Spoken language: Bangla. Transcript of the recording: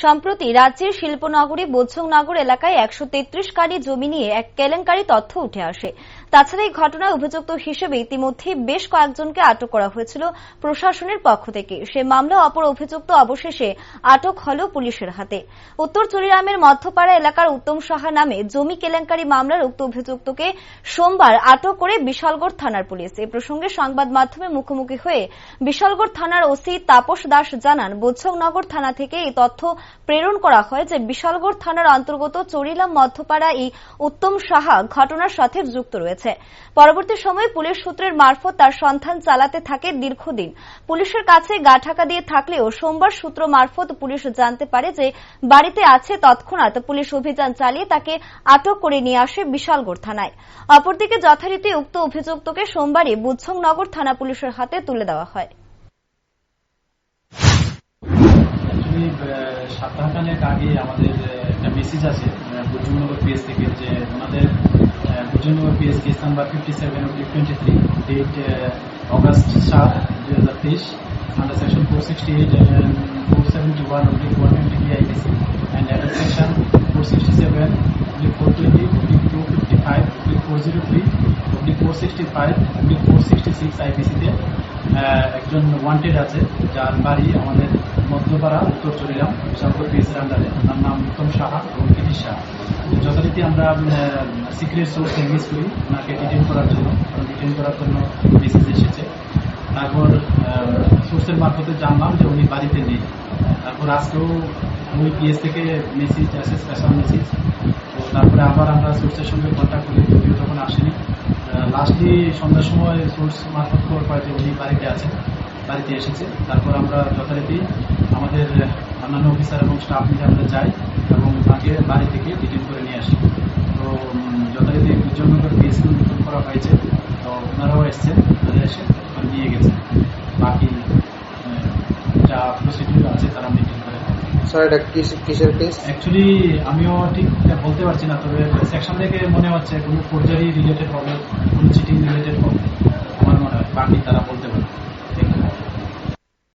সম্প্রতি রাজ্যের শিল্পনগরী বোঝংনগর এলাকায় ১৩৩ কাড়ি জমি নিয়ে এক কেলেঙ্কারি তথ্য উঠে আসে। তাছাড়া এই ঘটনায় অভিযুক্ত হিসেবে ইতিমধ্যে বেশ কয়েকজনকে আটক করা হয়েছিল প্রশাসনের পক্ষ থেকে। সে মামলা অপর অভিযুক্ত অবশেষে আটক হল পুলিশের হাতে। উত্তর চুরিরামের মধ্যপাড়া এলাকার উত্তম সাহা নামে জমি কেলেঙ্কারি মামলার উক্ত অভিযুক্তকে সোমবার আটক করে বিশালগড় থানার পুলিশ। এ প্রসঙ্গে সংবাদ মাধ্যমের মুখোমুখি হয়ে বিশালগড় থানার ওসি তাপস দাস জানান, বোঝংনগর থানা থেকে এই তথ্য প্রেরণ করা হয় যে বিশালগড় থানার অন্তর্গত চরিলাম মধ্যপাড়া এই উত্তম সাহা ঘটনার সাথে যুক্ত রয়েছে। পরবর্তী সময়ে পুলিশ সূত্রের মারফত তার সন্ধান চালাতে থাকে দীর্ঘদিন। পুলিশের কাছে গা ঢাকা দিয়ে থাকলেও সোমবার সূত্র মারফত পুলিশ জানতে পারে যে বাড়িতে আছে। তৎক্ষণাৎ পুলিশ অভিযান চালিয়ে তাকে আটক করে নিয়ে আসে বিশালগড় থানায়। অপরদিকে যথারীতি উক্ত অভিযুক্তকে সোমবারই বোঝংনগর থানা পুলিশের হাতে তুলে দেওয়া হয়। সপ্তাহখানেক আগে আমাদের একটা মেসেজ আছে বোঝংনগর পিএস থেকে যে ওনাদের বোঝংনগর PS case number 57/23 date August 7, 2023 under section 468 and 471/120 IPC and under section 467/255/403/465/466 IPC তে একজন ওয়ান্টেড আছে, যার বাড়ি আমাদের মধ্যপাড়া উত্তর চরিলাম বিশালগড় পিএসের আন্ডারে। ওনার নাম উত্তম সাহা এবং কৃতি সাহা। যথারীতি আমরা সিক্রেট সোর্স এনগেজ করি ওনাকে ডিটেইন করার জন্য মেসেজ এসেছে। তারপর সোর্সের মারফতে জানলাম যে উনি বাড়িতে নেই। তারপর আজকেও ওই পিএস থেকে মেসেজ আসে, স্পেশাল মেসেজ। তো তারপরে আবার আমরা সোর্সের সঙ্গে কন্ট্যাক্ট করি, যদিও তখন আসেনি। লাস্টলি সন্ধ্যার সময় সোর্স মারফত খবর পাই যে উনি বাড়িতে আছেন, বাড়িতে এসেছে। তারপর আমরা যথারীতি আমাদের অন্যান্য অফিসার এবং স্টাফ মিলে আমরা যাই এবং তাকে বাড়ি থেকে ডিটেইন করে নিয়ে আসি। তো যথারীতি বোঝংনগর পিএস নিয়োগ করা হয়েছে, তো ওনারাও এসছেন, তারা এসে নিয়ে গেছেন। বাকি যা প্রসিডিউর আছে তারা মেনটেন করে। স্যার, এটা কিসের কেস? অ্যাকচুয়ালি আমিও ঠিক বলতে পারছি না, তবে সেকশন থেকে মনে হচ্ছে কোনো ফোর্জারি রিলেটেড হবে, কোনো চিটিং রিলেটেড হবে আমার মনে হয়। বাকি তারা বলতে পারে।